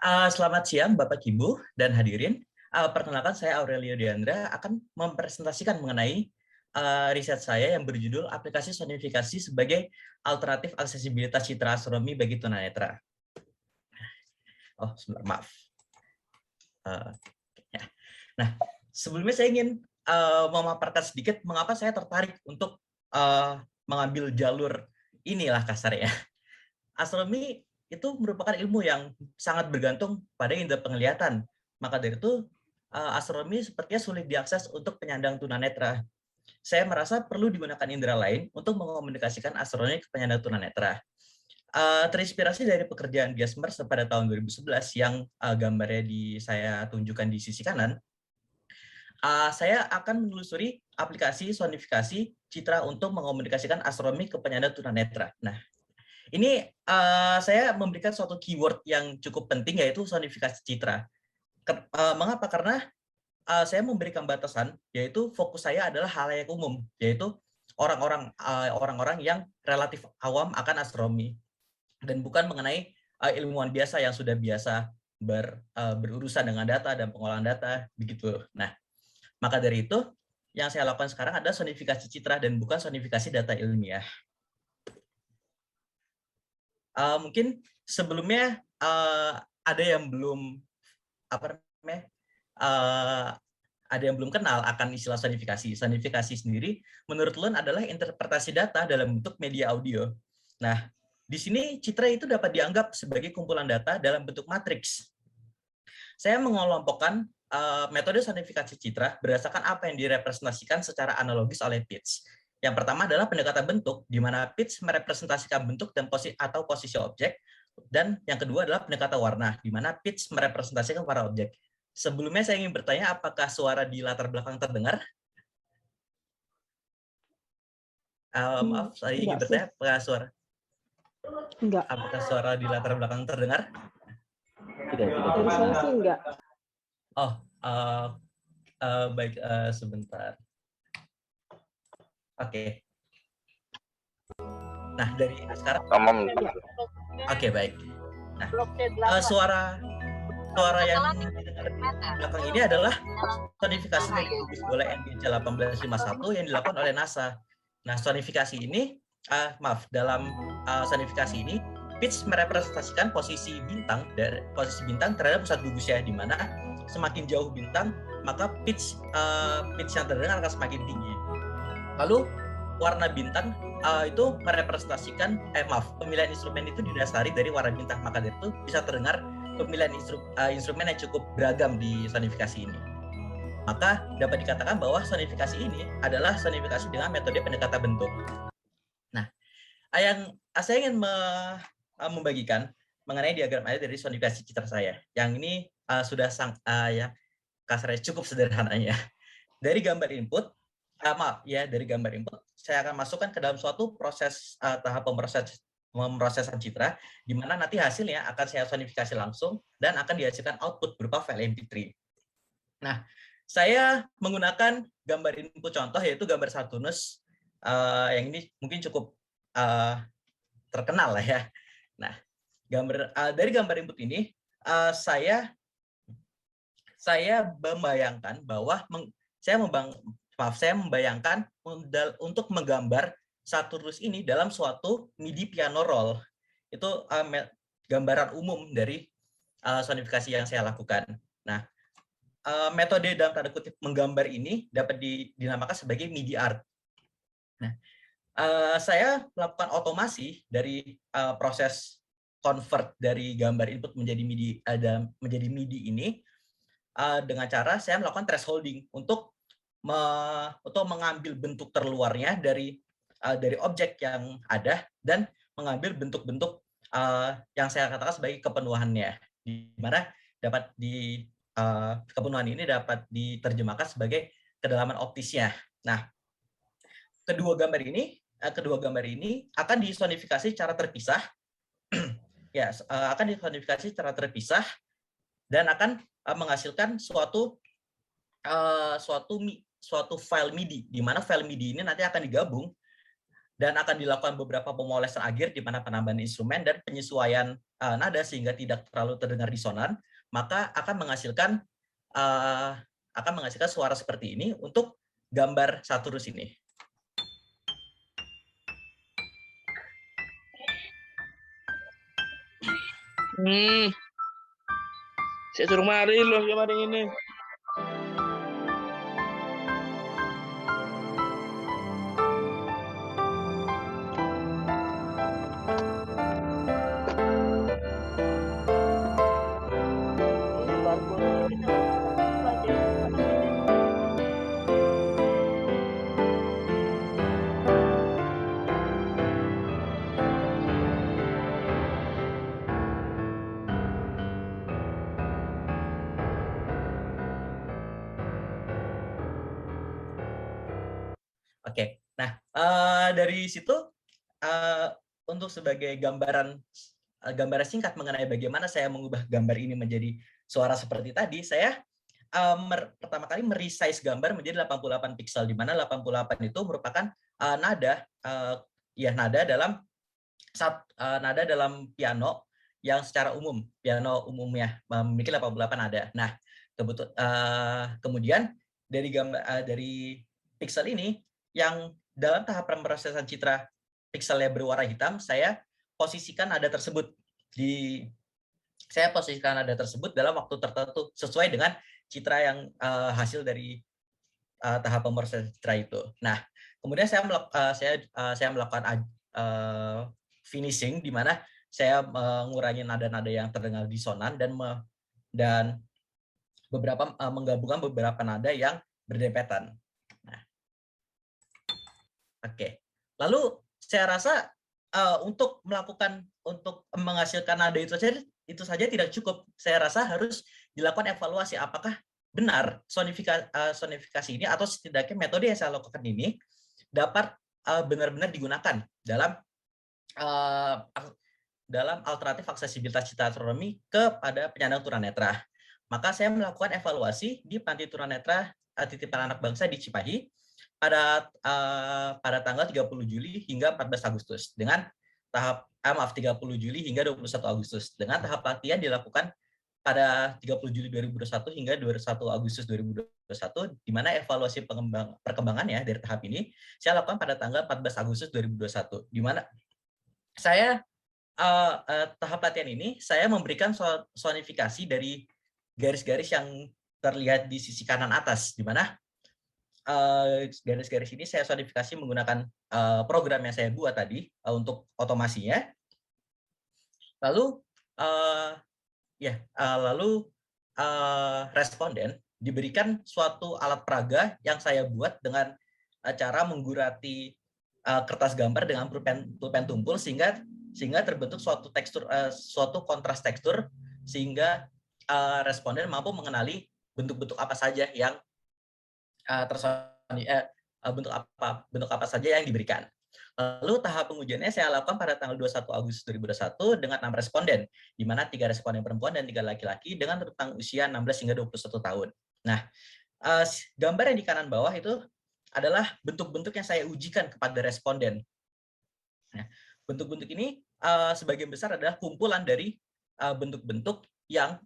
Selamat siang Bapak Ibu dan hadirin. Perkenalkan saya Aurelio Diandra akan mempresentasikan mengenai riset saya yang berjudul aplikasi sonifikasi sebagai alternatif aksesibilitas citra astronomi bagi tunanetra. Oh, sebentar, maaf. Ya. Nah, sebelumnya saya ingin memaparkan sedikit mengapa saya tertarik untuk mengambil jalur inilah kasarnya. Astronomi itu merupakan ilmu yang sangat bergantung pada indera penglihatan. Maka dari itu, astronomi sepertinya sulit diakses untuk penyandang tunanetra. Saya merasa perlu digunakan indera lain untuk mengkomunikasikan astronomi ke penyandang tunanetra. Terinspirasi dari pekerjaan Gesmer pada tahun 2011 yang gambarnya saya tunjukkan di sisi kanan, saya akan menelusuri aplikasi sonifikasi citra untuk mengkomunikasikan astronomi ke penyandang tunanetra. Nah, ini saya memberikan suatu keyword yang cukup penting, yaitu sonifikasi citra. Mengapa? Karena saya memberikan batasan, yaitu fokus saya adalah halayak umum, yaitu orang-orang yang relatif awam akan astronomi, dan bukan mengenai ilmuwan biasa yang sudah biasa berurusan dengan data dan pengolahan data, begitu. Nah, maka dari itu, yang saya lakukan sekarang adalah sonifikasi citra dan bukan sonifikasi data ilmiah. Mungkin sebelumnya ada yang belum ada yang belum kenal akan istilah sonifikasi. Sonifikasi sendiri menurut Lund adalah interpretasi data dalam bentuk media audio. Nah, di sini citra itu dapat dianggap sebagai kumpulan data dalam bentuk matriks. Saya mengelompokkan metode sonifikasi citra berdasarkan apa yang direpresentasikan secara analogis oleh Pitts. Yang pertama adalah pendekatan bentuk, di mana Pitts merepresentasikan bentuk dan posisi objek. Dan yang kedua adalah pendekatan warna, di mana Pitts merepresentasikan warna objek. Sebelumnya saya ingin bertanya, apakah suara di latar belakang terdengar? Maaf, saya ingin bertanya, apakah suara di latar belakang terdengar? Tidak. Dari saya sih enggak. Oh, baik, sebentar. Oke. Nah, dari sekarang. Oke, baik. Nah, suara yang didengar di belakang ini adalah sonifikasi dari gugus bola NGC 1851 yang dilakukan oleh NASA. Nah, sonifikasi ini, dalam sonifikasi ini, Pitts merepresentasikan posisi bintang terhadap pusat gugusnya, di mana semakin jauh bintang, maka pitch yang terdengar akan semakin tinggi. Lalu warna bintang itu merepresentasikan pemilihan instrumen itu didasari dari warna bintang, maka dari itu bisa terdengar pemilihan instrumen yang cukup beragam di sonifikasi ini. Maka dapat dikatakan bahwa sonifikasi ini adalah sonifikasi dengan metode pendekatan bentuk. Nah, yang saya ingin membagikan mengenai diagram air dari sonifikasi citra saya. Yang ini sudah kasarnya cukup sederhananya. Dari gambar input, dari gambar input, saya akan masukkan ke dalam suatu proses tahap pemrosesan citra, di mana nanti hasilnya akan saya sonifikasi langsung dan akan dihasilkan output berupa file MP3. Nah, saya menggunakan gambar input contoh, yaitu gambar Saturnus, yang ini mungkin cukup terkenal lah ya. Nah, dari gambar input ini, saya membayangkan bahwa saya membayangkan untuk menggambar Saturnus ini dalam suatu MIDI piano roll. Itu gambaran umum dari sonifikasi yang saya lakukan. Nah, metode dalam tanda kutip menggambar ini dapat dinamakan sebagai MIDI art. Nah, saya melakukan otomasi dari proses convert dari gambar input menjadi MIDI ini dengan cara saya melakukan thresholding untuk mengambil bentuk terluarnya dari objek yang ada dan mengambil bentuk-bentuk yang saya katakan sebagai kepenuhannya, di mana kepenuhan ini dapat diterjemahkan sebagai kedalaman optisnya. Nah, kedua gambar ini akan disonifikasi secara terpisah, dan akan menghasilkan suatu file MIDI, di mana file MIDI ini nanti akan digabung dan akan dilakukan beberapa pemolesan akhir di mana penambahan instrumen dan penyesuaian nada sehingga tidak terlalu terdengar disonan, maka akan menghasilkan suara seperti ini untuk gambar Saturnus ini. Saya suruh mari loh ya mari ini. Oke, nah dari situ untuk sebagai gambaran singkat mengenai bagaimana saya mengubah gambar ini menjadi suara seperti tadi, saya pertama kali meresize gambar menjadi 88 pixel, di mana 88 itu merupakan nada dalam piano yang secara umum, piano umumnya memiliki 88 nada. Nah, kemudian dari pixel ini yang dalam tahap pemrosesan citra pixelnya berwarna hitam, saya posisikan nada tersebut dalam waktu tertentu sesuai dengan citra yang hasil dari tahap pemrosesan citra itu. Nah, kemudian saya melakukan finishing, di mana saya mengurangi nada-nada yang terdengar disonan dan menggabungkan beberapa nada yang berdempetan. Nah, oke. Lalu saya rasa untuk menghasilkan nada itu saja tidak cukup. Saya rasa harus dilakukan evaluasi apakah benar sonifikasi ini atau setidaknya metode yang saya lakukan ini dapat benar-benar digunakan dalam alternatif aksesibilitas citra astronomi kepada penyandang tunanetra. Maka saya melakukan evaluasi di Panti Tunanetra Titipan Anak Bangsa di Cimahi pada tanggal 30 Juli hingga 14 Agustus dengan 30 Juli hingga 21 Agustus dengan tahap latihan dilakukan pada 30 Juli 2021 hingga 21 Agustus 2021, di mana evaluasi perkembangannya dari tahap ini saya lakukan pada tanggal 14 Agustus 2021, di mana saya tahap latihan ini saya memberikan sonifikasi dari garis-garis yang terlihat di sisi kanan atas, di mana garis-garis ini saya sonifikasi menggunakan program yang saya buat tadi untuk otomasinya. Lalu responden diberikan suatu alat peraga yang saya buat dengan cara menggurati kertas gambar dengan pulpen tumpul sehingga terbentuk suatu tekstur, suatu kontras tekstur, sehingga responden mampu mengenali bentuk-bentuk apa saja yang bentuk apa saja yang diberikan. Lalu tahap pengujiannya saya lakukan pada tanggal 21 Agustus 2021 dengan 6 responden, di mana 3 responden perempuan dan 3 laki-laki dengan rentang usia 16 hingga 21 tahun. Nah, gambar yang di kanan bawah itu adalah bentuk-bentuk yang saya ujikan kepada responden. Nah, bentuk-bentuk ini sebagian besar adalah kumpulan dari bentuk-bentuk yang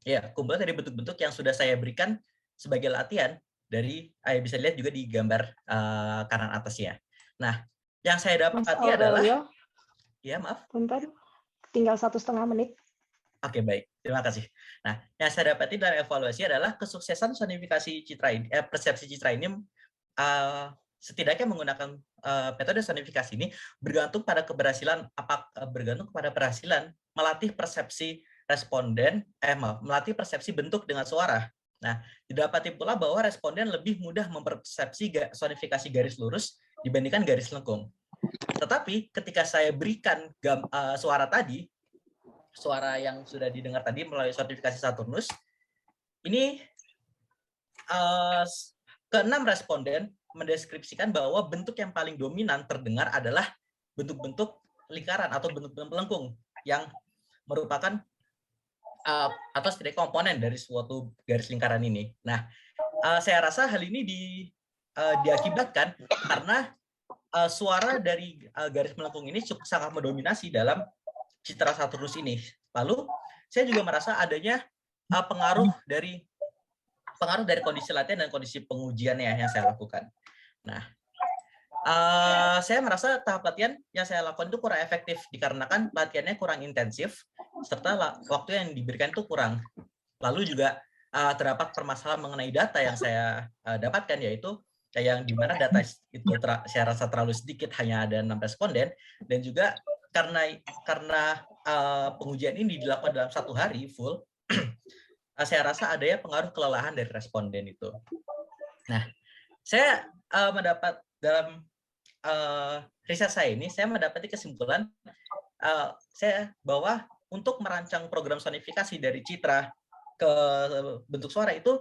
bentuk-bentuk yang sudah saya berikan sebagai latihan dari bisa dilihat juga di gambar kanan atasnya. Nah, yang saya dapati adalah ya maaf. Bentar, tinggal 1,5 menit. Oke, baik. Terima kasih. Nah, yang saya dapati dari evaluasi adalah kesuksesan sonifikasi citra ini, persepsi citra ini setidaknya menggunakan metode sonifikasi ini bergantung pada keberhasilan melatih persepsi responden, melatih persepsi bentuk dengan suara. Nah, didapati pula bahwa responden lebih mudah mempersepsi sonifikasi garis lurus dibandingkan garis lengkung. Tetapi ketika saya berikan suara yang sudah didengar tadi melalui sonifikasi Saturnus, ini ke-6 responden mendeskripsikan bahwa bentuk yang paling dominan terdengar adalah bentuk-bentuk lingkaran atau bentuk-bentuk melengkung yang merupakan atau setidaknya komponen dari suatu garis lingkaran ini. Nah, saya rasa hal ini diakibatkan karena suara dari garis melengkung ini sangat mendominasi dalam citra Saturnus ini. Lalu saya juga merasa adanya pengaruh dari kondisi latihan dan kondisi pengujiannya yang saya lakukan. Nah, saya merasa tahap latihan yang saya lakukan itu kurang efektif dikarenakan latihannya kurang intensif serta waktu yang diberikan itu kurang. Lalu juga terdapat permasalahan mengenai data yang saya dapatkan, yaitu yang dimana data itu saya rasa terlalu sedikit, hanya ada 6 responden, dan juga karena pengujian ini dilakukan dalam 1 hari full, saya rasa adanya pengaruh kelelahan dari responden itu. Nah, saya mendapat dalam riset saya ini, saya mendapati kesimpulan bahwa untuk merancang program sonifikasi dari citra ke bentuk suara itu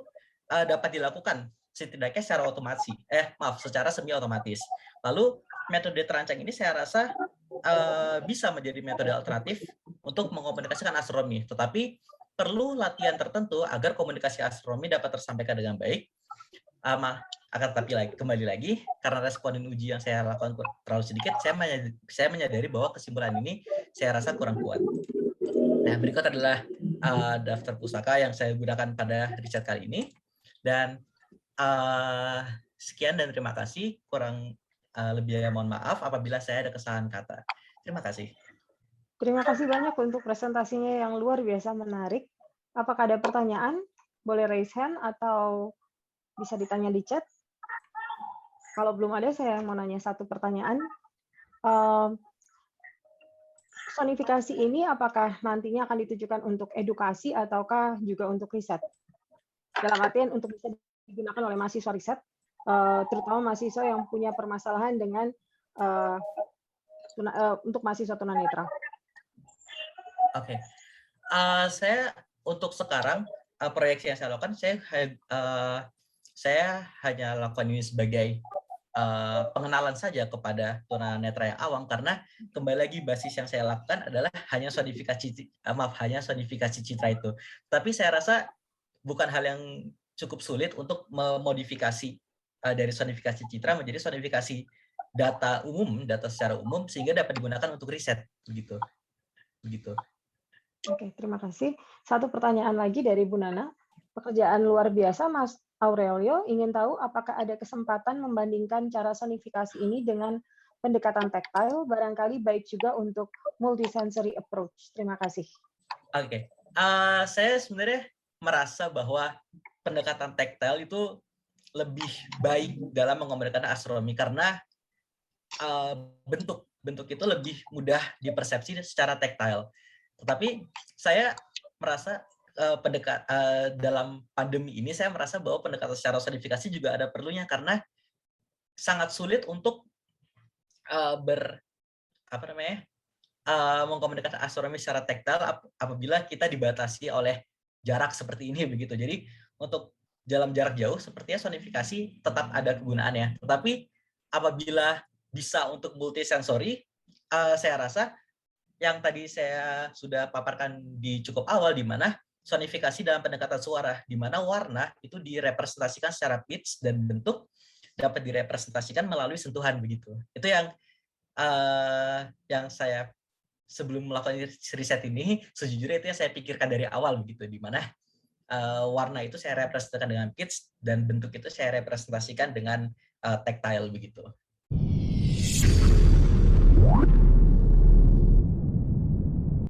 dapat dilakukan setidaknya secara semi otomatis. Lalu metode terancang ini saya rasa bisa menjadi metode alternatif untuk mengomunikasikan astronomi, tetapi perlu latihan tertentu agar komunikasi astronomi dapat tersampaikan dengan baik. Akan tetapi kembali lagi, karena responden uji yang saya lakukan terlalu sedikit, saya menyadari bahwa kesimpulan ini saya rasa kurang kuat. Nah, berikut adalah daftar pusaka yang saya gunakan pada riset kali ini. Dan sekian dan terima kasih. Kurang lebihnya mohon maaf apabila saya ada kesalahan kata. Terima kasih. Terima kasih banyak untuk presentasinya yang luar biasa menarik. Apakah ada pertanyaan? Boleh raise hand atau bisa ditanya di chat. Kalau belum ada, saya mau nanya satu pertanyaan. Sonifikasi ini apakah nantinya akan ditujukan untuk edukasi ataukah juga untuk riset? Dalam artian untuk bisa digunakan oleh mahasiswa riset, terutama mahasiswa yang punya permasalahan dengan untuk mahasiswa tunanetra. Oke. Saya untuk sekarang proyeksi yang saya lakukan, saya hanya lakukan ini sebagai pengenalan saja kepada tunanetra yang awam, karena kembali lagi basis yang saya lakukan adalah hanya sonifikasi citra itu. Tapi saya rasa bukan hal yang cukup sulit untuk memodifikasi dari sonifikasi citra menjadi sonifikasi data secara umum sehingga dapat digunakan untuk riset begitu. Oke, terima kasih. Satu pertanyaan lagi dari Bu Nana. Pekerjaan luar biasa, Mas Aurelio ingin tahu apakah ada kesempatan membandingkan cara sonifikasi ini dengan pendekatan tactile, barangkali baik juga untuk multisensory approach. Terima kasih. Oke. Saya sebenarnya merasa bahwa pendekatan tactile itu lebih baik dalam mengomunikasikan astronomi karena bentuk itu lebih mudah dipersepsi secara tactile. Tetapi saya merasa dalam pandemi ini saya merasa bahwa pendekatan secara sonifikasi juga ada perlunya karena sangat sulit untuk mengkomunikasikan astronomi secara tactile apabila kita dibatasi oleh jarak seperti ini begitu. Jadi untuk dalam jarak jauh sepertinya sonifikasi tetap ada kegunaannya. Tetapi apabila bisa untuk multisensori, saya rasa yang tadi saya sudah paparkan di cukup awal, di mana sonifikasi dalam pendekatan suara, di mana warna itu direpresentasikan secara pitch dan bentuk dapat direpresentasikan melalui sentuhan begitu. Itu yang saya sebelum melakukan riset ini, sejujurnya itu yang saya pikirkan dari awal begitu, di mana warna itu saya representasikan dengan pitch dan bentuk itu saya representasikan dengan tactile begitu.